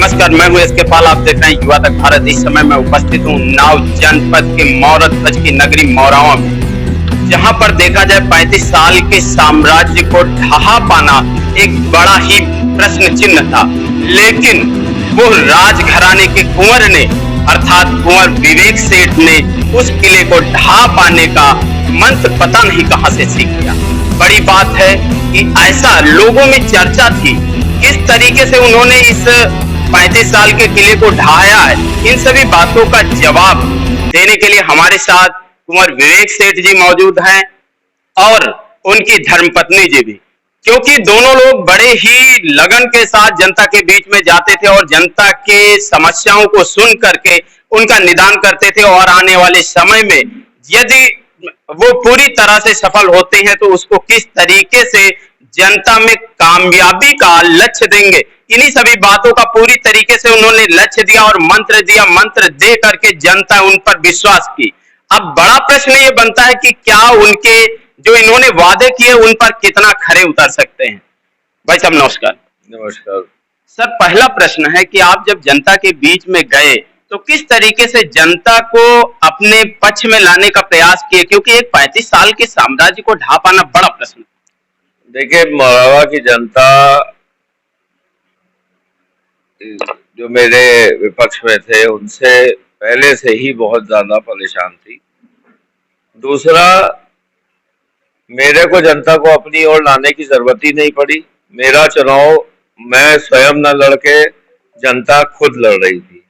नमस्कार, मैं हूं एसके पाल। आप देख रहे हैं युवा तक भारत। इस समय मैं उपस्थित हूं नाव जनपद के मौरध्वज की नगरी मौरावा में, जहां पर देखा जाए 35 साल के साम्राज्य को ढहा पाना एक बड़ा ही प्रश्न चिन्ह था। लेकिन वो राजघराने के कुंवर ने अर्थात कुंवर विवेक सेठ ने उस किले को ढहा पाने का मंत्र पता नहीं कहां से सीख लिया। बड़ी बात है कि ऐसा लोगों में चर्चा थी, किस तरीके से उन्होंने इस 35 साल के किले को ढाया है। इन सभी बातों का जवाब देने के लिए हमारे साथ कुंवर विवेक सेठ जी मौजूद हैं और उनकी धर्मपत्नी जी भी, क्योंकि दोनों लोग बड़े ही लगन के साथ जनता के बीच में जाते थे और जनता के समस्याओं को सुन करके उनका निदान करते थे। और आने वाले समय में यदि वो पूरी तरह से सफल होते हैं तो उसको किस तरीके से जनता में कामयाबी का लक्ष्य देंगे, इन्हीं सभी बातों का पूरी तरीके से उन्होंने लक्ष्य दिया और मंत्र दिया। मंत्र दे करके जनता उन पर विश्वास की। अब बड़ा प्रश्न ये बनता है कि क्या उनके जो इन्होंने वादे किए उन पर कितना खरे उतर सकते हैं। भाई साहब नमस्कार। नमस्कार सर, पहला प्रश्न है कि आप जब जनता के बीच में गए तो किस तरीके से जनता को अपने पक्ष में लाने का प्रयास किए, क्योंकि एक 35 साल के साम्राज्य को ढा पाना बड़ा प्रश्न। देखिए, मौरावा की जनता जो मेरे विपक्ष में थे उनसे पहले से ही बहुत ज्यादा परेशान थी। दूसरा, मेरे को जनता को अपनी ओर लाने की जरूरत ही नहीं पड़ी। मेरा चुनाव मैं स्वयं न लड़के जनता खुद लड़ रही थी।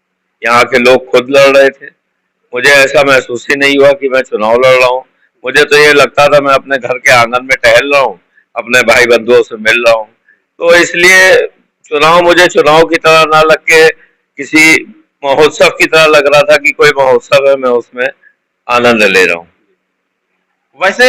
यहाँ के लोग खुद लड़ रहे थे। मुझे ऐसा महसूस ही नहीं हुआ कि मैं चुनाव लड़ रहा हूँ। मुझे तो ये लगता था मैं अपने घर के आंगन में टहल रहा हूँ, अपने भाई बंधुओं से मिल रहा हूँ। तो इसलिए चुनाव मुझे चुनाव की तरह ना लग के किसी महोत्सव की तरह लग रहा था कि कोई महोत्सव है, मैं उसमें आनंद ले रहा हूँ। वैसे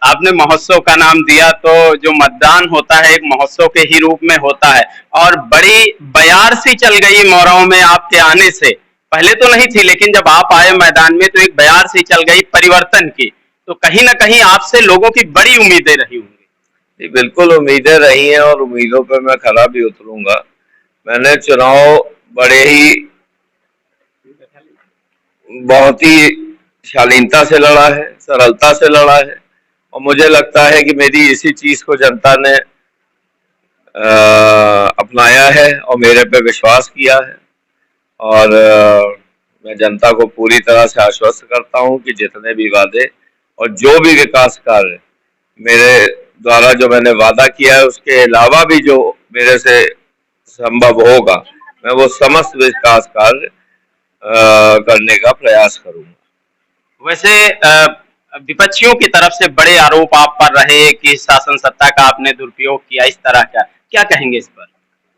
आपने महोत्सव का नाम दिया, तो जो मतदान होता है एक महोत्सव के ही रूप में होता है और बड़ी बयार सी चल गई मौराओं में आपके आने से। पहले तो नहीं थी, लेकिन जब आप आए मैदान में तो एक बयार सी चल गई परिवर्तन की। तो कहीं ना कहीं आपसे लोगों की बड़ी उम्मीदें रही होंगी। बिल्कुल उम्मीदें रही हैं और उम्मीदों पर मैं खरा भी उतरूंगा। मैंने चुनाव बड़े ही बहुत ही शालीनता से लड़ा है, सरलता से लड़ा है और मुझे लगता है कि मेरी इसी चीज को जनता ने अपनाया है और मेरे पे विश्वास किया है। और मैं जनता को पूरी तरह से आश्वस्त करता हूं कि जितने भी वादे और जो भी विकास कार्य मेरे द्वारा जो मैंने वादा किया है, उसके अलावा भी जो मेरे से संभव होगा, मैं वो समस्त विकास कार्य करने का प्रयास करूंगा। वैसे विपक्षियों की तरफ से बड़े आरोप आप पर रहे कि शासन सत्ता का आपने दुरुपयोग किया, इस तरह का क्या कहेंगे इस पर।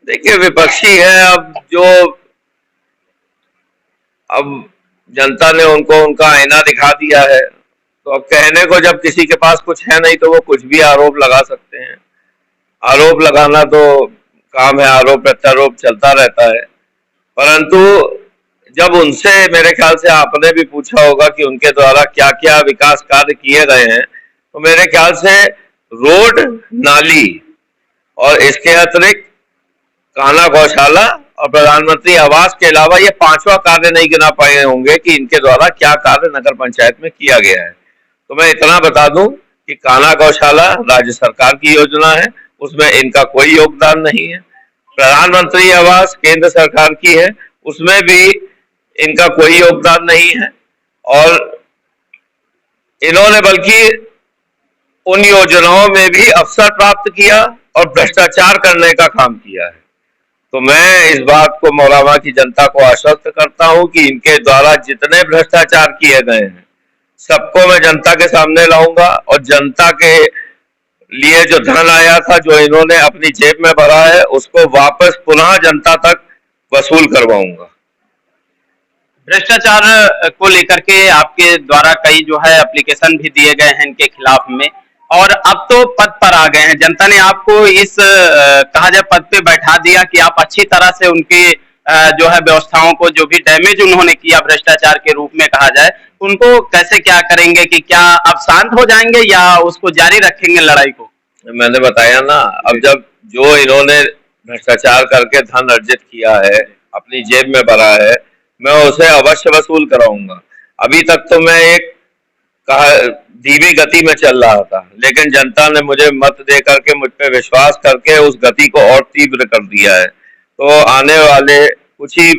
देखिए, विपक्षी है, अब जनता ने उनको उनका आईना दिखा दिया है, तो अब कहने को जब किसी के पास कुछ है नहीं तो वो कुछ भी आरोप लगा सकते हैं। आरोप लगाना तो काम है, आरोप प्रत्यारोप चलता रहता है। परंतु जब उनसे मेरे ख्याल से आपने भी पूछा होगा कि उनके द्वारा क्या क्या विकास कार्य किए गए हैं, तो मेरे ख्याल से रोड, नाली और इसके अतिरिक्त कान्हा गौशाला और प्रधानमंत्री आवास के अलावा ये पांचवा कार्य नहीं गिना पाए होंगे कि इनके द्वारा क्या कार्य नगर पंचायत में किया गया है। तो मैं इतना बता दूं कि कान्हा गौशाला राज्य सरकार की योजना है, उसमें इनका कोई योगदान नहीं है। प्रधानमंत्री आवास केंद्र सरकार की है, उसमें भी इनका कोई योगदान नहीं है। और इन्होंने बल्कि उन योजनाओं में भी अवसर प्राप्त किया और भ्रष्टाचार करने का काम किया है। तो मैं इस बात को मौरावा की जनता को आश्वस्त करता हूं कि इनके द्वारा जितने भ्रष्टाचार किए गए हैं सबको मैं जनता के सामने लाऊंगा और जनता के लिए जो धन आया था, जो इन्होंने अपनी जेब में भरा है, उसको वापस पुनः जनता तक वसूल करवाऊंगा। भ्रष्टाचार को लेकर के आपके द्वारा कई जो है एप्लीकेशन भी दिए गए हैं इनके खिलाफ में, और अब तो पद पर आ गए हैं। जनता ने आपको इस कहा जाए पद पे बैठा दिया कि आप अच्छी तरह से उनकी जो है व्यवस्थाओं को, जो भी डैमेज उन्होंने किया भ्रष्टाचार के रूप में कहा जाए, उनको कैसे क्या करेंगे कि क्या आप शांत हो जाएंगे या उसको जारी रखेंगे लड़ाई को। मैंने बताया ना, अब जब जो इन्होंने भ्रष्टाचार करके धन अर्जित किया है, अपनी जेब में भरा है, मैं उसे अवश्य वसूल कराऊंगा। अभी तक तो मैं एक कहा धीमी गति में चल रहा था, लेकिन जनता ने मुझे मत दे करके, मुझ पे विश्वास करके उस गति को और तीव्र कर दिया है। तो आने वाले कुछ ही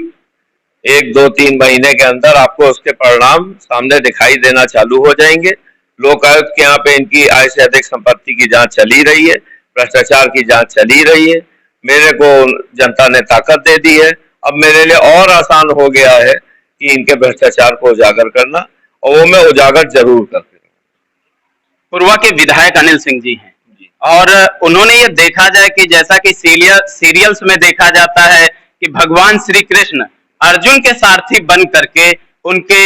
1, 2, 3 महीने के अंदर आपको उसके परिणाम सामने दिखाई देना चालू हो जाएंगे। लोकायुक्त के यहाँ पे इनकी आय से अधिक संपत्ति की जांच चली रही है, भ्रष्टाचार की जांच चली रही है। मेरे को जनता ने ताकत दे दी है, अब मेरे लिए और आसान हो गया है कि इनके भ्रष्टाचार को उजागर करना, और वो मैं उजागर जरूर करके। पूर्वा के विधायक अनिल सिंह जी हैं और उन्होंने ये देखा जाए कि जैसा कि सीरियल्स में देखा जाता है कि भगवान श्री कृष्ण अर्जुन के सारथी बन करके उनके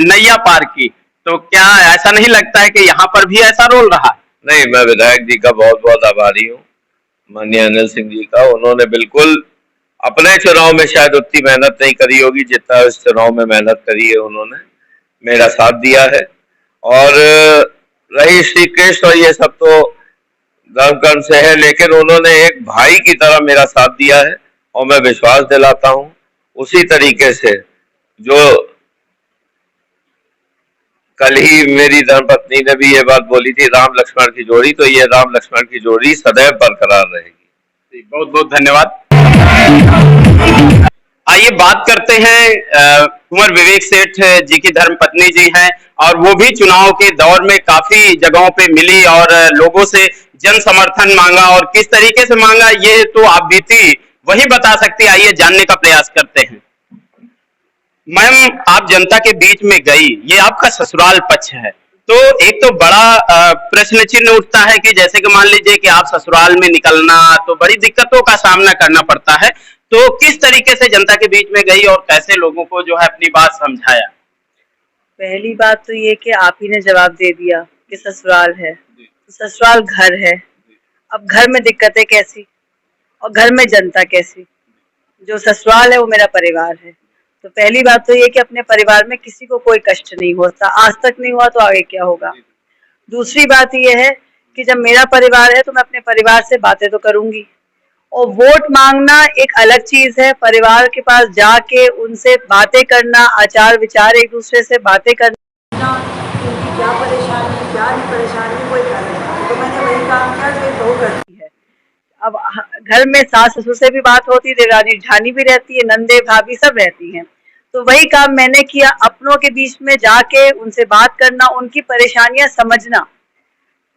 नैया पार की, तो क्या ऐसा नहीं लगता है कि यहाँ पर भी ऐसा रोल रहा? नहीं, मैं विधायक जी का बहुत बहुत आभारी हूँ, माननीय अनिल सिंह जी का। उन्होंने बिल्कुल अपने चुनाव में शायद उतनी मेहनत नहीं करी होगी जितना इस चुनाव में मेहनत करी है। उन्होंने मेरा साथ दिया है, और रही श्री कृष्ण और ये सब तो धर्म कर्म से है, लेकिन उन्होंने एक भाई की तरह मेरा साथ दिया है। और मैं विश्वास दिलाता हूँ उसी तरीके से जो कल ही मेरी धर्मपत्नी ने भी ये बात बोली थी, राम लक्ष्मण की जोड़ी, तो ये राम लक्ष्मण की जोड़ी सदैव बरकरार रहेगी। बहुत बहुत धन्यवाद। आइए बात करते हैं कुंवर विवेक सेठ जी की धर्मपत्नी जी हैं, और वो भी चुनाव के दौर में काफी जगहों पे मिली और लोगों से जन समर्थन मांगा, और किस तरीके से मांगा ये तो आप बीती वही बता सकती। आइए जानने का प्रयास करते हैं। मैम, आप जनता के बीच में गई, ये आपका ससुराल पक्ष है, तो एक तो बड़ा प्रश्न चिन्ह उठता है कि जैसे कि मान लीजिए कि आप ससुराल में निकलना तो बड़ी दिक्कतों का सामना करना पड़ता है, तो किस तरीके से जनता के बीच में गई और कैसे लोगों को जो है अपनी बात समझाया? पहली बात तो ये कि आप ही ने जवाब दे दिया कि ससुराल है, तो ससुराल घर है। अब घर में दिक्कतें कैसी और घर में जनता कैसी? जो ससुराल है वो मेरा परिवार है। तो पहली बात तो ये कि अपने परिवार में किसी को कोई कष्ट नहीं होता, आज तक नहीं हुआ तो आगे क्या होगा। दूसरी बात ये है कि जब मेरा परिवार है तो मैं अपने परिवार से बातें तो करूंगी, और वोट मांगना एक अलग चीज है। परिवार के पास जाके उनसे बातें करना, आचार विचार एक दूसरे से बातें करना, उनकी क्या परेशानी क्या नहीं परेशानी कोई कर रहा है, तो मैंने वही काम किया जो एक बहू करती है। अब घर में सास ससुर से भी बात होती है, देवरानी जेठानी भी रहती है, नंदे भाभी सब रहती हैं, तो वही काम मैंने किया। अपनों के बीच में जाके उनसे बात करना, उनकी परेशानियां समझना,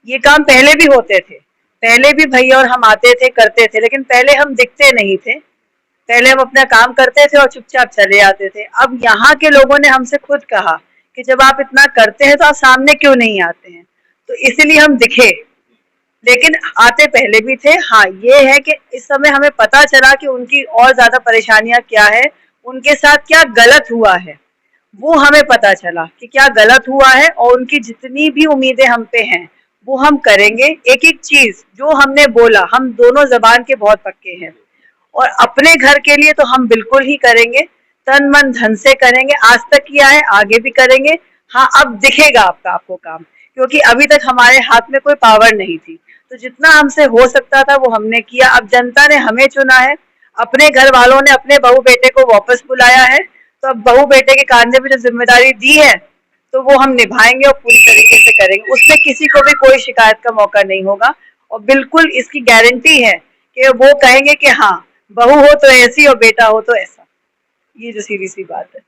ये काम पहले भी होते थे। पहले भी भैया और हम आते थे, करते थे, लेकिन पहले हम दिखते नहीं थे। पहले हम अपना काम करते थे और चुपचाप चले आते थे। अब यहाँ के लोगों ने हमसे खुद कहा कि जब आप इतना करते हैं तो आप सामने क्यों नहीं आते हैं, तो इसीलिए हम दिखे, लेकिन आते पहले भी थे। हाँ, ये है कि इस समय हमें पता चला कि उनकी और ज्यादा परेशानियां क्या है, उनके साथ क्या गलत हुआ है, वो हमें पता चला कि क्या गलत हुआ है, और उनकी जितनी भी उम्मीदें हम पे हैं वो हम करेंगे। एक एक चीज जो हमने बोला, हम दोनों जबान के बहुत पक्के हैं, और अपने घर के लिए तो हम बिल्कुल ही करेंगे, तन मन धन से करेंगे। आज तक किया है, आगे भी करेंगे। हाँ, अब दिखेगा आपको काम, क्योंकि अभी तक हमारे हाथ में कोई पावर नहीं थी, तो जितना हमसे हो सकता था वो हमने किया। अब जनता ने हमें चुना है, अपने घर वालों ने अपने बहू बेटे को वापस बुलाया है, तो अब बहू बेटे के कांधे पे जो जिम्मेदारी दी है तो वो हम निभाएंगे और पूरी तरीके से करेंगे। उसमें किसी को भी कोई शिकायत का मौका नहीं होगा, और बिल्कुल इसकी गारंटी है कि वो कहेंगे कि हाँ, बहू हो तो ऐसी और बेटा हो तो ऐसा। ये जो सीधी सी बात है।